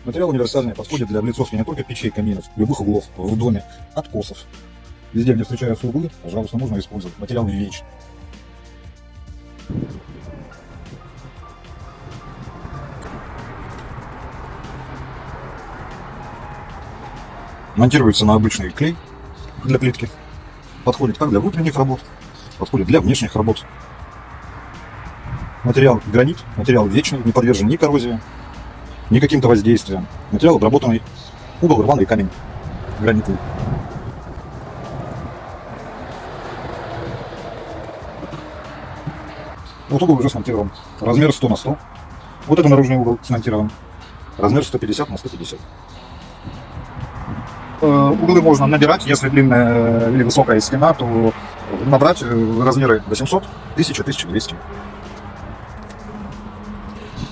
Материал универсальный, подходит для облицовки не только печей, каминов, любых углов в доме, откосов. Везде, где встречаются углы, пожалуйста, можно использовать. Материал вечный. Монтируется на обычный клей для плитки. Подходит как для внутренних работ, подходит для внешних работ. Материал гранит, материал вечный, не подвержен ни коррозии, ни каким-то воздействиям. Материал обработанный, угол рваный камень гранитный. Вот угол уже смонтирован. Размер 100 на 100. Вот это наружный угол смонтирован. Размер 150 на 150. Углы можно набирать, если длинная или высокая стена, то набрать размеры 800, 1000, 1200.